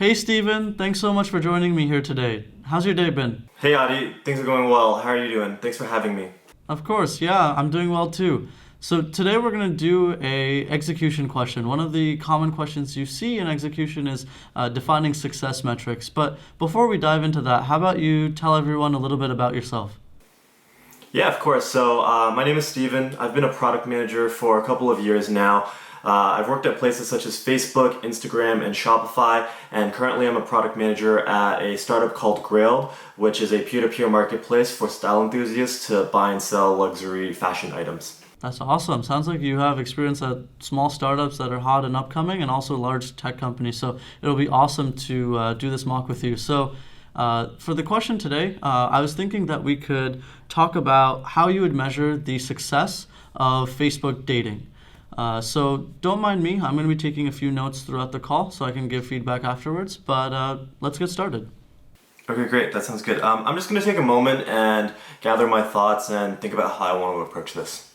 Hey Steven, thanks so much for joining me here today. How's your day been? Hey Adi, things are going well. How are you doing? Thanks for having me. Of course, yeah, I'm doing well too. So today we're going to do a execution question. One of the common questions you see in execution is defining success metrics. But before we dive into that, how about you tell everyone a little bit about yourself? Yeah, of course. My name is Steven. I've been a product manager for a couple of years now. I've worked at places such as Facebook, Instagram, and Shopify, and currently I'm a product manager at a startup called Grailed, which is a peer-to-peer marketplace for style enthusiasts to buy and sell luxury fashion items. That's awesome. Sounds like you have experience at small startups that are hot and upcoming and also large tech companies. So it'll be awesome to do this mock with you. For the question today, I was thinking that we could talk about how you would measure the success of Facebook dating. So don't mind me. I'm going to be taking a few notes throughout the call so I can give feedback afterwards. But let's get started. Okay, great. That sounds good. I'm just going to take a moment and gather my thoughts and think about how I want to approach this.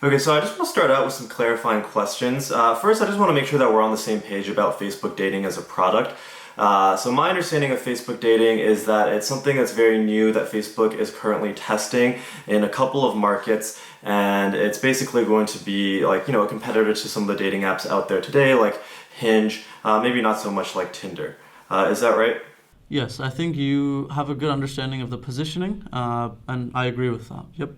Okay, so I just want to start out with some clarifying questions. First, I just want to make sure that we're on the same page about Facebook dating as a product. So my understanding of Facebook dating is that it's something that's very new that Facebook is currently testing in a couple of markets, and it's basically going to be like, a competitor to some of the dating apps out there today, like Hinge, maybe not so much like Tinder. Is that right? Yes, I think you have a good understanding of the positioning, and I agree with that. Yep.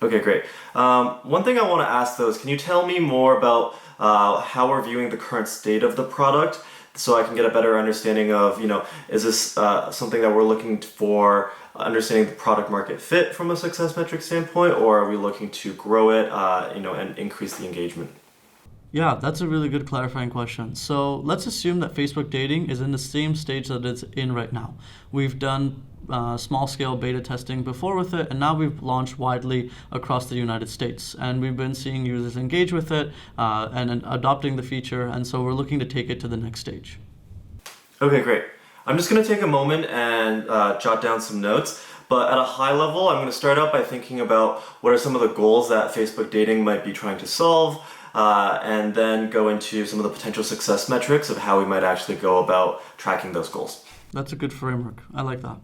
Okay, great. One thing I want to ask though is, can you tell me more about how we're viewing the current state of the product so I can get a better understanding of, is this something that we're looking for understanding the product market fit from a success metric standpoint, or are we looking to grow it, and increase the engagement? Yeah, that's a really good clarifying question. So let's assume that Facebook dating is in the same stage that it's in right now. We've done small scale beta testing before with it, and now we've launched widely across the United States. And we've been seeing users engage with it and adopting the feature, and so we're looking to take it to the next stage. Okay, great. I'm just going to take a moment and jot down some notes. But at a high level, I'm going to start out by thinking about what are some of the goals that Facebook dating might be trying to solve, and then go into some of the potential success metrics of how we might actually go about tracking those goals. That's a good framework. I like that.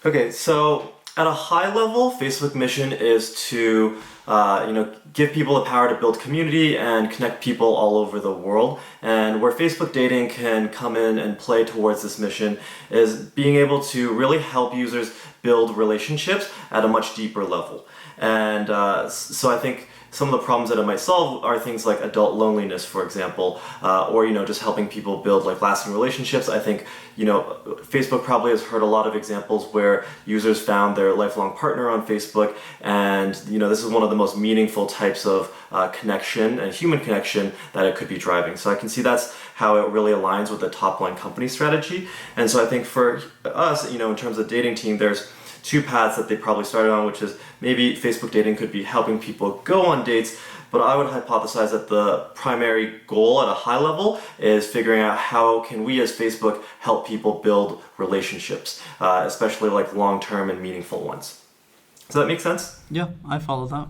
Okay, so at a high level, Facebook mission is to give people the power to build community and connect people all over the world. And where Facebook dating can come in and play towards this mission is being able to really help users build relationships at a much deeper level. And so I think some of the problems that it might solve are things like adult loneliness, for example, or just helping people build like lasting relationships. I think Facebook probably has heard a lot of examples where users found their lifelong partner on Facebook, and this is one of the most meaningful types of connection and human connection that it could be driving. So I can see that's how it really aligns with the top line company strategy. And so I think for us, in terms of dating team, there's two paths that they probably started on, which is maybe Facebook dating could be helping people go on dates, but I would hypothesize that the primary goal at a high level is figuring out how can we as Facebook help people build relationships, especially like long-term and meaningful ones. Does that make sense? Yeah, I follow that.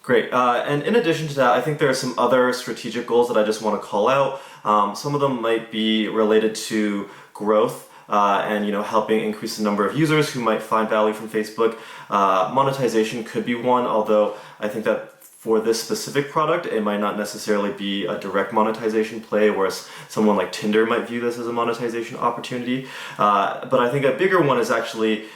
Great. And in addition to that, I think there are some other strategic goals that I just want to call out. Some of them might be related to growth. And helping increase the number of users who might find value from Facebook. Monetization could be one, although I think that for this specific product, it might not necessarily be a direct monetization play, whereas someone like Tinder might view this as a monetization opportunity. But I think a bigger one is actually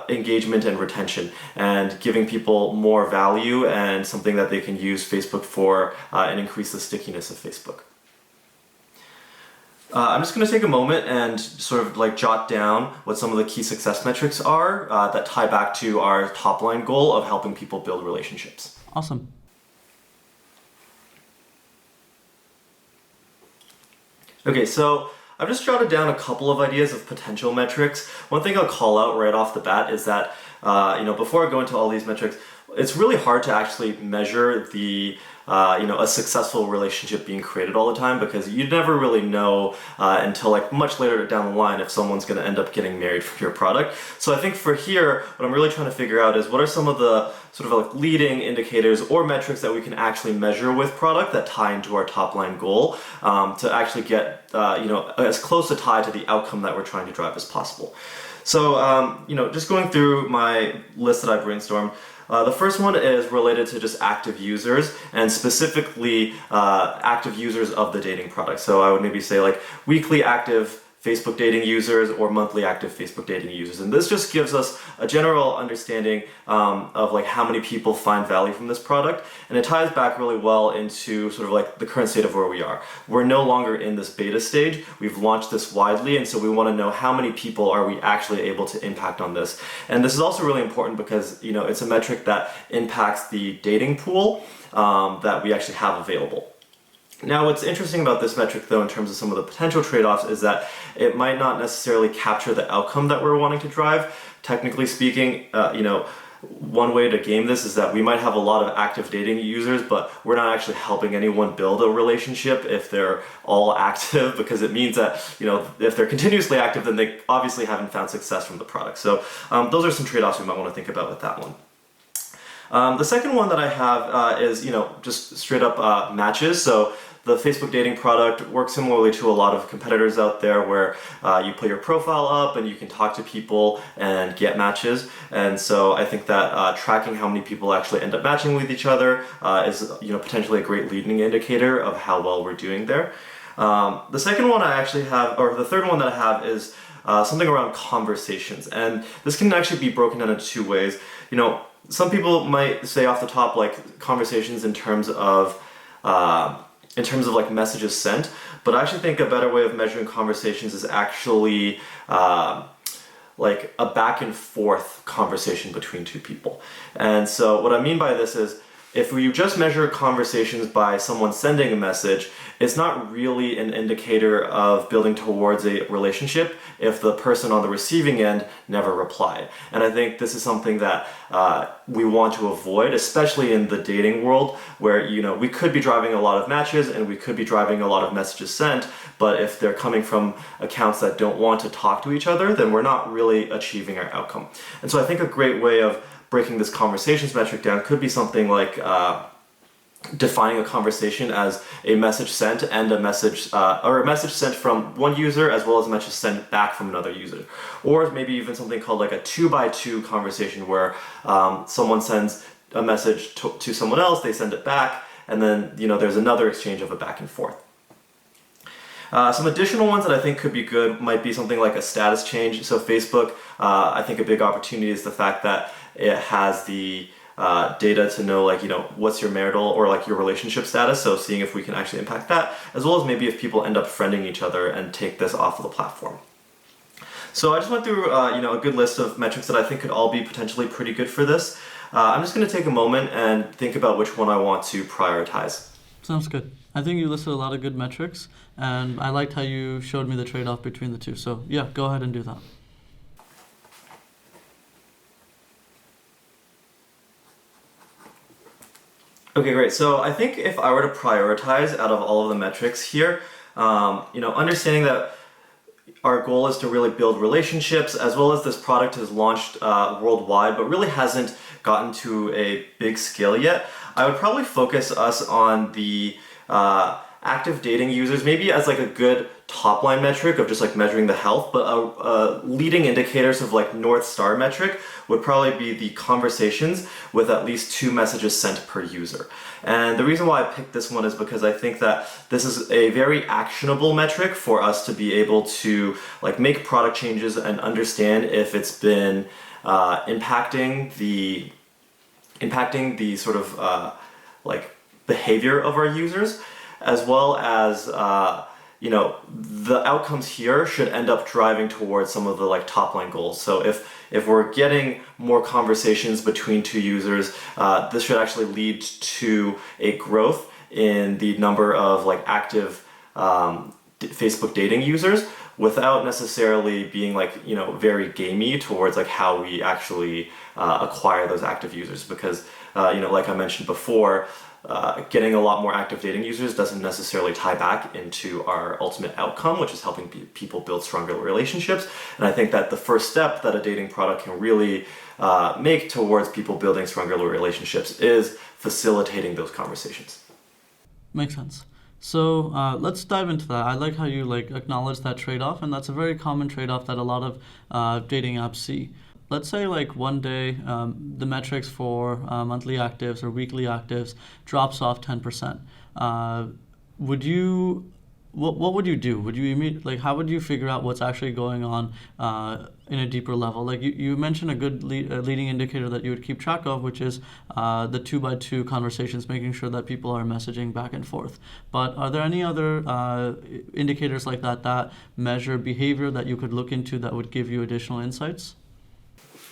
engagement and retention, and giving people more value and something that they can use Facebook for and increase the stickiness of Facebook. I'm just going to take a moment and sort of like jot down what some of the key success metrics are that tie back to our top line goal of helping people build relationships. Awesome. Okay, so I've just jotted down a couple of ideas of potential metrics. One thing I'll call out right off the bat is that, before I go into all these metrics, it's really hard to actually measure the a successful relationship being created all the time, because you never really know until like much later down the line if someone's going to end up getting married from your product. So I think for here, what I'm really trying to figure out is what are some of the sort of like leading indicators or metrics that we can actually measure with product that tie into our top line goal, to actually get as close a tie to the outcome that we're trying to drive as possible. So just going through my list that I brainstormed, the first one is related to just active users, and specifically active users of the dating product. So I would maybe say like weekly active Facebook dating users or monthly active Facebook dating users. And this just gives us a general understanding of like how many people find value from this product. And it ties back really well into sort of like the current state of where we are. We're no longer in this beta stage. We've launched this widely, and so we want to know how many people are we actually able to impact on this. And this is also really important because it's a metric that impacts the dating pool that we actually have available. Now, what's interesting about this metric, though, in terms of some of the potential trade-offs, is that it might not necessarily capture the outcome that we're wanting to drive. Technically speaking, one way to game this is that we might have a lot of active dating users, but we're not actually helping anyone build a relationship if they're all active, because it means that, if they're continuously active, then they obviously haven't found success from the product. So those are some trade-offs we might want to think about with that one. The second one that I have is, just straight up matches. So the Facebook dating product works similarly to a lot of competitors out there, where you put your profile up and you can talk to people and get matches. And so I think that tracking how many people actually end up matching with each other is potentially a great leading indicator of how well we're doing there. The second one I actually have, or the third one that I have, is something around conversations. And this can actually be broken down into two ways. Some people might say off the top like conversations in terms of like messages sent, but I actually think a better way of measuring conversations is actually like a back and forth conversation between two people. And so what I mean by this is, if you just measure conversations by someone sending a message, it's not really an indicator of building towards a relationship if the person on the receiving end never replied. And I think this is something that we want to avoid, especially in the dating world, where we could be driving a lot of matches and we could be driving a lot of messages sent, but if they're coming from accounts that don't want to talk to each other, then we're not really achieving our outcome. And so I think a great way of breaking this conversations metric down could be something like defining a conversation as a message sent and a message or a message sent from one user as well as a message sent back from another user, or maybe even something called like a 2x2 conversation, where someone sends a message to someone else, they send it back, and then there's another exchange of a back and forth. Some additional ones that I think could be good might be something like a status change. So Facebook, I think a big opportunity is the fact that it has the data to know what's your marital or like your relationship status. So seeing if we can actually impact that, as well as maybe if people end up friending each other and take this off of the platform. So I just went through a good list of metrics that I think could all be potentially pretty good for this. I'm just going to take a moment and think about which one I want to prioritize. Sounds good. I think you listed a lot of good metrics, and I liked how you showed me the trade-off between the two. So yeah, go ahead and do that. Okay, great. So I think if I were to prioritize out of all of the metrics here, understanding that our goal is to really build relationships, as well as this product is launched worldwide, but really hasn't gotten to a big scale yet, I would probably focus us on the active dating users, maybe as like a good top line metric of just like measuring the health, but leading indicators of like North Star metric would probably be the conversations with at least 2 messages sent per user. And the reason why I picked this one is because I think that this is a very actionable metric for us to be able to like make product changes and understand if it's been impacting the sort of like behavior of our users, as well as the outcomes here should end up driving towards some of the like top line goals. So if we're getting more conversations between 2 users, this should actually lead to a growth in the number of like active Facebook dating users, without necessarily being like very gamey towards like how we actually acquire those active users. Because like I mentioned before, getting a lot more active dating users doesn't necessarily tie back into our ultimate outcome, which is helping people build stronger relationships. And I think that the first step that a dating product can really make towards people building stronger relationships is facilitating those conversations. Makes sense. So let's dive into that. I like how you acknowledge that trade-off, and that's a very common trade-off that a lot of dating apps see. Let's say one day the metrics for monthly actives or weekly actives drops off 10%. What would you do? Would you how would you figure out what's actually going on in a deeper level? You mentioned a good leading indicator that you would keep track of, which is the 2x2 conversations, making sure that people are messaging back and forth. But are there any other indicators like that measure behavior that you could look into that would give you additional insights?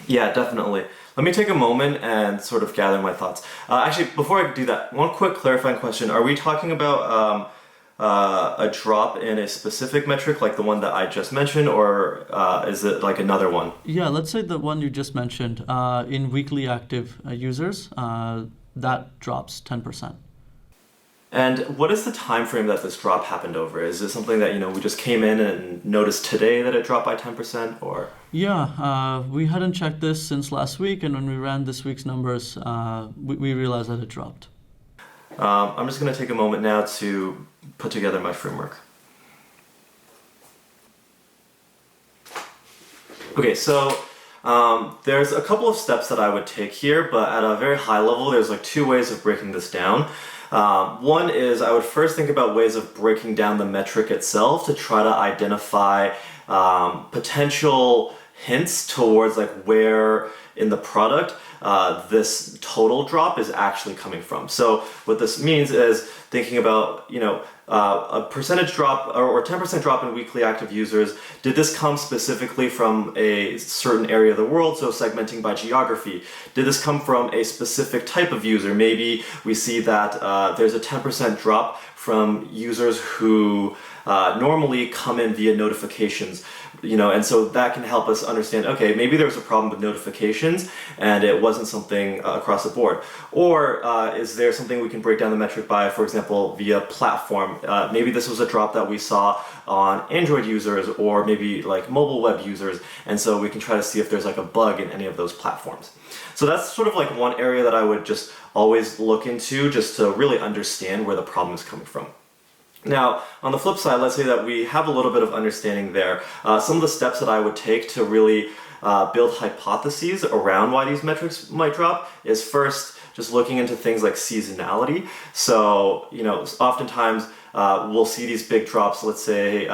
Yeah, definitely. Let me take a moment and sort of gather my thoughts. Actually, before I do that, one quick clarifying question. Are we talking about a drop in a specific metric like the one that I just mentioned, or is it like another one? Yeah, let's say the one you just mentioned. In weekly active users, that drops 10%. And what is the time frame that this drop happened over? Is it something that we just came in and noticed today that it dropped by 10%, or? Yeah, we hadn't checked this since last week, and when we ran this week's numbers, we realized that it dropped. I'm just going to take a moment now to put together my framework. Okay, so there's a couple of steps that I would take here, but at a very high level, there's two ways of breaking this down. One is I would first think about ways of breaking down the metric itself to try to identify potential hints towards where in the product this total drop is actually coming from. So what this means is thinking about a percentage drop or 10% drop in weekly active users. Did this come specifically from a certain area of the world? So segmenting by geography. Did this come from a specific type of user? Maybe we see that there's a 10% drop from users who normally come in via notifications, and so that can help us understand, okay, maybe there was a problem with notifications and it wasn't something across the board. Or is there something we can break down the metric by, for example, via platform? Maybe this was a drop that we saw on Android users or maybe mobile web users, and so we can try to see if there's a bug in any of those platforms. So that's sort of one area that I would just always look into just to really understand where the problem is coming from. Now, on the flip side, let's say that we have a little bit of understanding there. Some of the steps that I would take to really build hypotheses around why these metrics might drop is first just looking into things like seasonality. So, oftentimes we'll see these big drops, let's say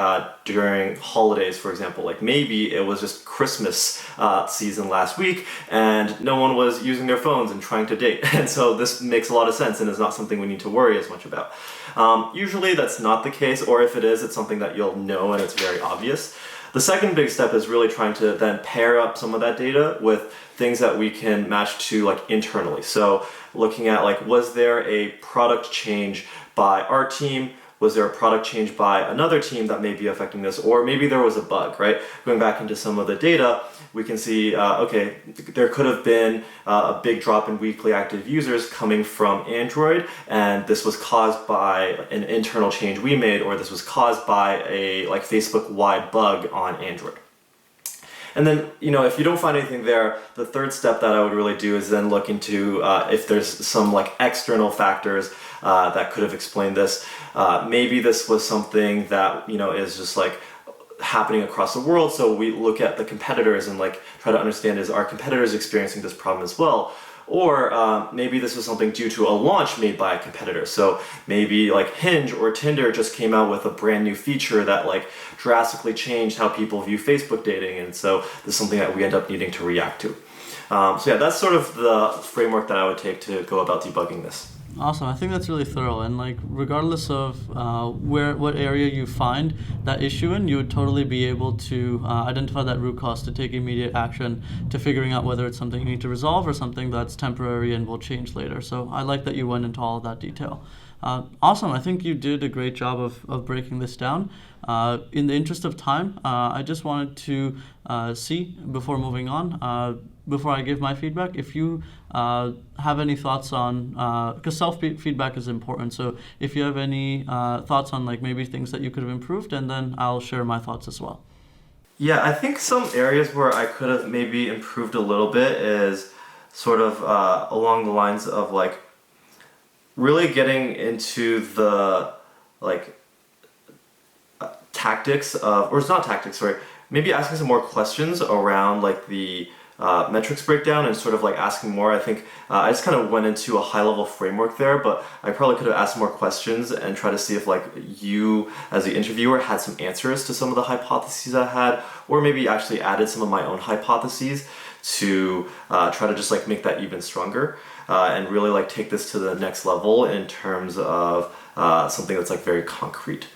during holidays, for example. Maybe it was just Christmas season last week and no one was using their phones and trying to date. And so this makes a lot of sense and is not something we need to worry as much about. Usually that's not the case, or if it is, it's something that you'll know and it's very obvious. The second big step is really trying to then pair up some of that data with things that we can match to internally. So looking at was there a product change by our team? Was there a product change by another team that may be affecting this? Or maybe there was a bug, right? Going back into some of the data, we can see, okay, there could have been a big drop in weekly active users coming from Android, and this was caused by an internal change we made, or this was caused by a Facebook-wide bug on Android. And then, if you don't find anything there, the third step that I would really do is then look into if there's some external factors that could have explained this. Maybe this was something that, is just happening across the world. So we look at the competitors and try to understand, is our competitors experiencing this problem as well? Or maybe this was something due to a launch made by a competitor. So maybe Hinge or Tinder just came out with a brand new feature that drastically changed how people view Facebook dating, and so this is something that we end up needing to react to. So yeah, that's sort of the framework that I would take to go about debugging this. Awesome. I think that's really thorough, and regardless of what area you find that issue in, you would totally be able to identify that root cause to take immediate action to figuring out whether it's something you need to resolve or something that's temporary and will change later. So I like that you went into all of that detail. Awesome. I think you did a great job of breaking this down. In the interest of time, I just wanted to see, before moving on, before I give my feedback, if you have any thoughts on, because self-feedback is important, so if you have any thoughts on like maybe things that you could have improved, and then I'll share my thoughts as well. Yeah, I think some areas where I could have maybe improved a little bit is sort of along the lines of like really getting into the like tactics of, or it's not tactics, sorry, maybe asking some more questions around like the metrics breakdown and sort of like asking more. I think I just kind of went into a high level framework there, but I probably could have asked more questions and try to see if like you as the interviewer had some answers to some of the hypotheses I had, or maybe actually added some of my own hypotheses to try to just like make that even stronger and really like take this to the next level in terms of something that's like very concrete.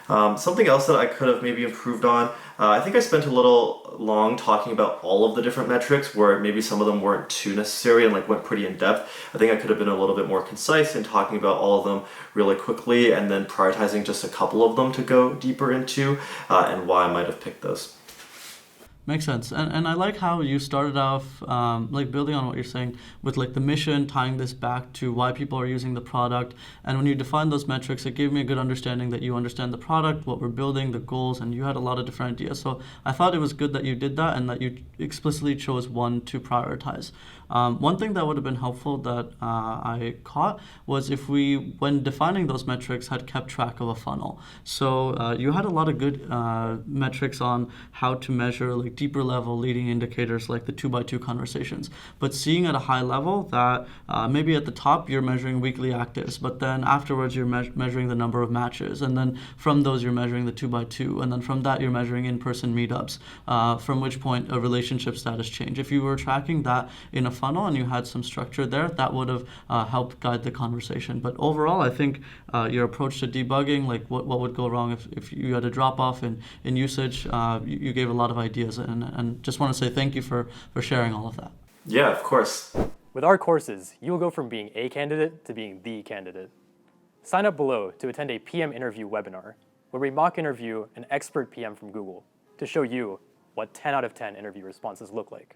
Something else that I could have maybe improved on, I think I spent a little long talking about all of the different metrics where maybe some of them weren't too necessary and like went pretty in depth. I think I could have been a little bit more concise in talking about all of them really quickly and then prioritizing just a couple of them to go deeper into and why I might have picked those. Makes sense. And I like how you started off, like building on what you're saying with like the mission, tying this back to why people are using the product. And when you define those metrics, it gave me a good understanding that you understand the product, what we're building, the goals, and you had a lot of different ideas. So I thought it was good that you did that and that you explicitly chose one to prioritize. One thing that would have been helpful that I caught was if we, when defining those metrics, had kept track of a funnel. So you had a lot of good metrics on how to measure like deeper level leading indicators like the 2x2 conversations. But seeing at a high level that maybe at the top you're measuring weekly actives, but then afterwards you're measuring the number of matches, and then from those you're measuring the 2x2, and then from that you're measuring in-person meetups, from which point a relationship status change. If you were tracking that in a funnel and you had some structure there, that would have helped guide the conversation. But overall, I think your approach to debugging, like what would go wrong if you had a drop off in usage, you gave a lot of ideas, and just want to say thank you for sharing all of that. Yeah, of course. With our courses, you will go from being a candidate to being the candidate. Sign up below to attend a PM interview webinar where we mock interview an expert PM from Google to show you what 10 out of 10 interview responses look like.